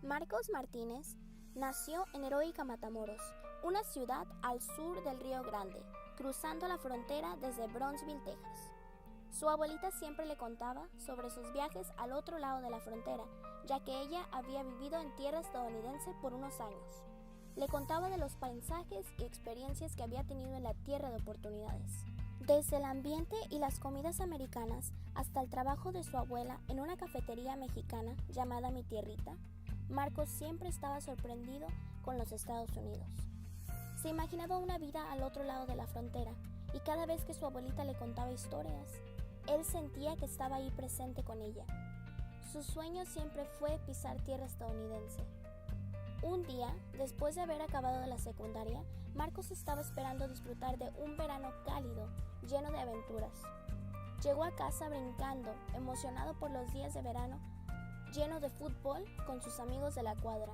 Marcos Martínez nació en Heroica Matamoros, una ciudad al sur del Río Grande, cruzando la frontera desde Brownsville, Texas. Su abuelita siempre le contaba sobre sus viajes al otro lado de la frontera, ya que ella había vivido en tierra estadounidense por unos años. Le contaba de los paisajes y experiencias que había tenido en la tierra de oportunidades. Desde el ambiente y las comidas americanas hasta el trabajo de su abuela en una cafetería mexicana llamada Mi Tierrita, Marcos siempre estaba sorprendido con los Estados Unidos. Se imaginaba una vida al otro lado de la frontera y cada vez que su abuelita le contaba historias, él sentía que estaba ahí presente con ella. Su sueño siempre fue pisar tierra estadounidense. Un día, después de haber acabado la secundaria, Marcos estaba esperando disfrutar de un verano cálido, lleno de aventuras. Llegó a casa brincando, emocionado por los días de verano, lleno de fútbol con sus amigos de la cuadra.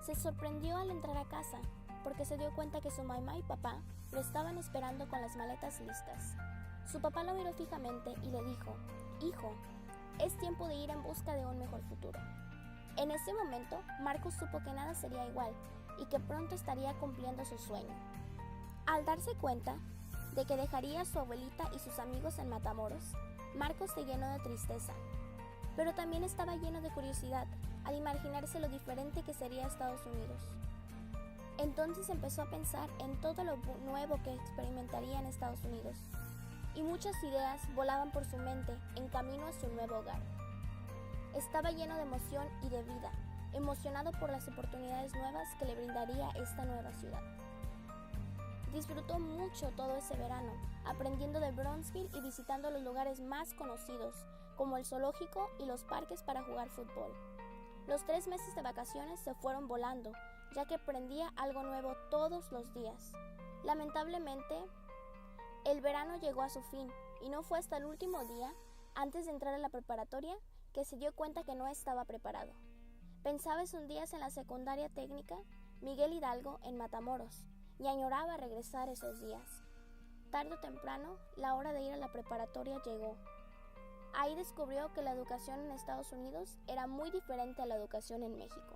Se sorprendió al entrar a casa, porque se dio cuenta que su mamá y papá lo estaban esperando con las maletas listas. Su papá lo miró fijamente y le dijo: «Hijo, es tiempo de ir en busca de un mejor futuro». En ese momento, Marcos supo que nada sería igual y que pronto estaría cumpliendo su sueño. Al darse cuenta de que dejaría a su abuelita y sus amigos en Matamoros, Marcos se llenó de tristeza, pero también estaba lleno de curiosidad al imaginarse lo diferente que sería Estados Unidos. Entonces empezó a pensar en todo lo nuevo que experimentaría en Estados Unidos, y muchas ideas volaban por su mente en camino a su nuevo hogar. Estaba lleno de emoción y de vida, emocionado por las oportunidades nuevas que le brindaría esta nueva ciudad. Disfrutó mucho todo ese verano, aprendiendo de Brownsville y visitando los lugares más conocidos, como el zoológico y los parques para jugar fútbol. Los 3 meses de vacaciones se fueron volando, ya que aprendía algo nuevo todos los días. Lamentablemente, el verano llegó a su fin y no fue hasta el último día, antes de entrar a la preparatoria, que se dio cuenta que no estaba preparado. Pensaba esos días en la secundaria técnica Miguel Hidalgo en Matamoros y añoraba regresar esos días. Tarde o temprano, la hora de ir a la preparatoria llegó. Ahí descubrió que la educación en Estados Unidos era muy diferente a la educación en México.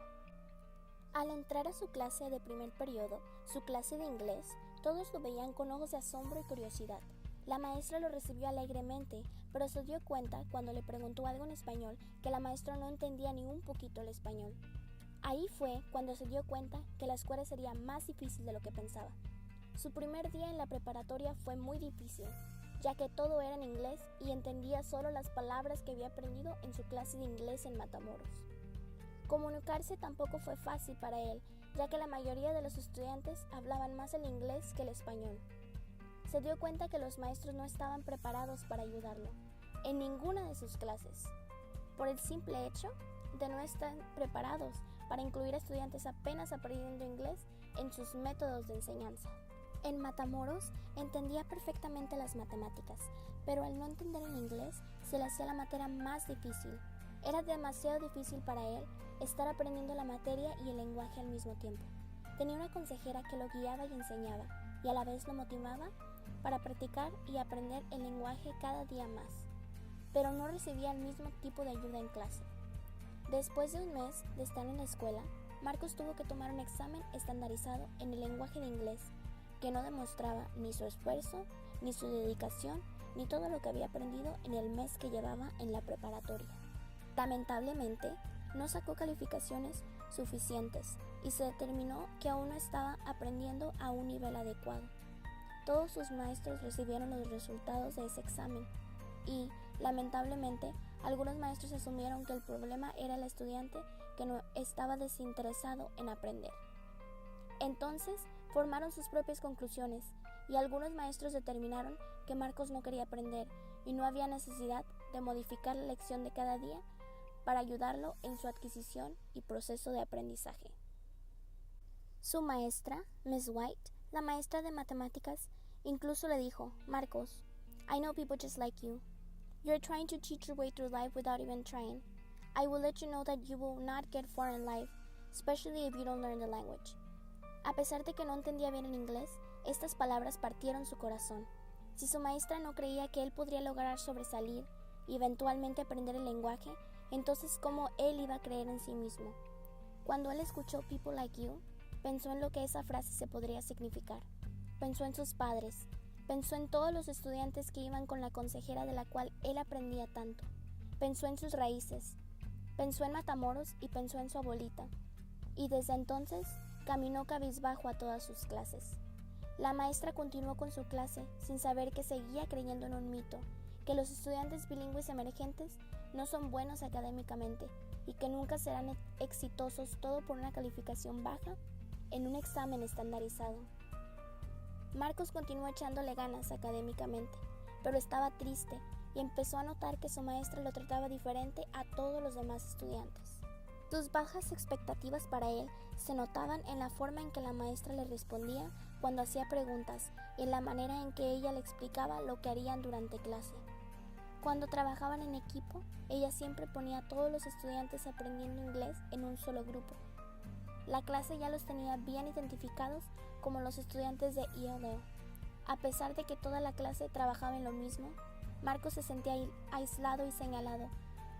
Al entrar a su clase de primer periodo, su clase de inglés, todos lo veían con ojos de asombro y curiosidad. La maestra lo recibió alegremente, pero se dio cuenta cuando le preguntó algo en español que la maestra no entendía ni un poquito el español. Ahí fue cuando se dio cuenta que la escuela sería más difícil de lo que pensaba. Su primer día en la preparatoria fue muy difícil, ya que todo era en inglés y entendía solo las palabras que había aprendido en su clase de inglés en Matamoros. Comunicarse tampoco fue fácil para él, ya que la mayoría de los estudiantes hablaban más el inglés que el español. Se dio cuenta que los maestros no estaban preparados para ayudarlo en ninguna de sus clases, por el simple hecho de no estar preparados para incluir a estudiantes apenas aprendiendo inglés en sus métodos de enseñanza. En Matamoros entendía perfectamente las matemáticas, pero al no entender el inglés se le hacía la materia más difícil. Era demasiado difícil para él estar aprendiendo la materia y el lenguaje al mismo tiempo. Tenía una consejera que lo guiaba y enseñaba, y a la vez lo motivaba para practicar y aprender el lenguaje cada día más, pero no recibía el mismo tipo de ayuda en clase. Después de un mes de estar en la escuela, Marcos tuvo que tomar un examen estandarizado en el lenguaje de inglés, que no demostraba ni su esfuerzo, ni su dedicación, ni todo lo que había aprendido en el mes que llevaba en la preparatoria. Lamentablemente, no sacó calificaciones suficientes y se determinó que aún no estaba aprendiendo a un nivel adecuado. Todos sus maestros recibieron los resultados de ese examen y, lamentablemente, algunos maestros asumieron que el problema era el estudiante que no estaba desinteresado en aprender. Entonces, formaron sus propias conclusiones y algunos maestros determinaron que Marcos no quería aprender y no había necesidad de modificar la lección de cada día para ayudarlo en su adquisición y proceso de aprendizaje. Su maestra, Miss White, la maestra de matemáticas, incluso le dijo: «Marcos, I know people just like you. You're trying to cheat your way through life without even trying. I will let you know that you will not get far in life, especially if you don't learn the language». A pesar de que no entendía bien el inglés, estas palabras partieron su corazón. Si su maestra no creía que él podría lograr sobresalir y eventualmente aprender el lenguaje, entonces ¿cómo él iba a creer en sí mismo? Cuando él escuchó People Like You, pensó en lo que esa frase se podría significar. Pensó en sus padres, pensó en todos los estudiantes que iban con la consejera de la cual él aprendía tanto. Pensó en sus raíces, pensó en Matamoros y pensó en su abuelita. Y desde entonces caminó cabizbajo a todas sus clases. La maestra continuó con su clase sin saber que seguía creyendo en un mito, que los estudiantes bilingües emergentes no son buenos académicamente y que nunca serán exitosos todo por una calificación baja en un examen estandarizado. Marcos continuó echándole ganas académicamente, pero estaba triste y empezó a notar que su maestra lo trataba diferente a todos los demás estudiantes. Sus bajas expectativas para él se notaban en la forma en que la maestra le respondía cuando hacía preguntas y en la manera en que ella le explicaba lo que harían durante clase. Cuando trabajaban en equipo, ella siempre ponía a todos los estudiantes aprendiendo inglés en un solo grupo. La clase ya los tenía bien identificados como los estudiantes de ELL. A pesar de que toda la clase trabajaba en lo mismo, Marcos se sentía aislado y señalado,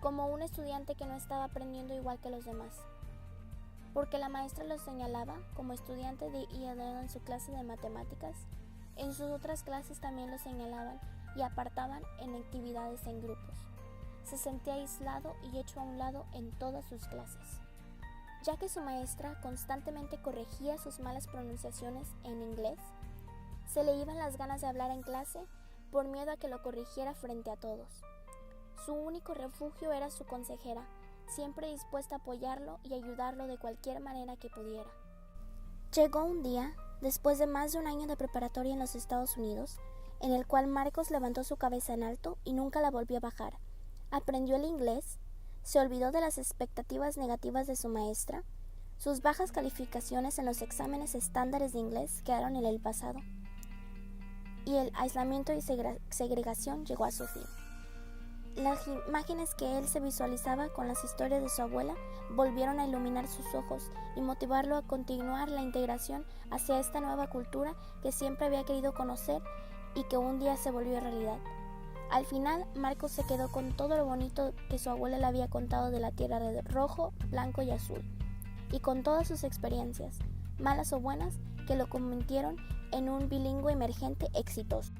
como un estudiante que no estaba aprendiendo igual que los demás. Porque la maestra lo señalaba como estudiante de ELL en su clase de matemáticas, en sus otras clases también lo señalaban y apartaban en actividades en grupos. Se sentía aislado y hecho a un lado en todas sus clases. Ya que su maestra constantemente corregía sus malas pronunciaciones en inglés, se le iban las ganas de hablar en clase por miedo a que lo corrigiera frente a todos. Su único refugio era su consejera, siempre dispuesta a apoyarlo y ayudarlo de cualquier manera que pudiera. Llegó un día, después de más de un año de preparatoria en los Estados Unidos, en el cual Marcos levantó su cabeza en alto y nunca la volvió a bajar. Aprendió el inglés, se olvidó de las expectativas negativas de su maestra, sus bajas calificaciones en los exámenes estándares de inglés quedaron en el pasado, y el aislamiento y segregación llegó a su fin. Las imágenes que él se visualizaba con las historias de su abuela volvieron a iluminar sus ojos y motivarlo a continuar la integración hacia esta nueva cultura que siempre había querido conocer y que un día se volvió realidad. Al final, Marcos se quedó con todo lo bonito que su abuela le había contado de la tierra de rojo, blanco y azul, y con todas sus experiencias, malas o buenas, que lo convirtieron en un bilingüe emergente exitoso.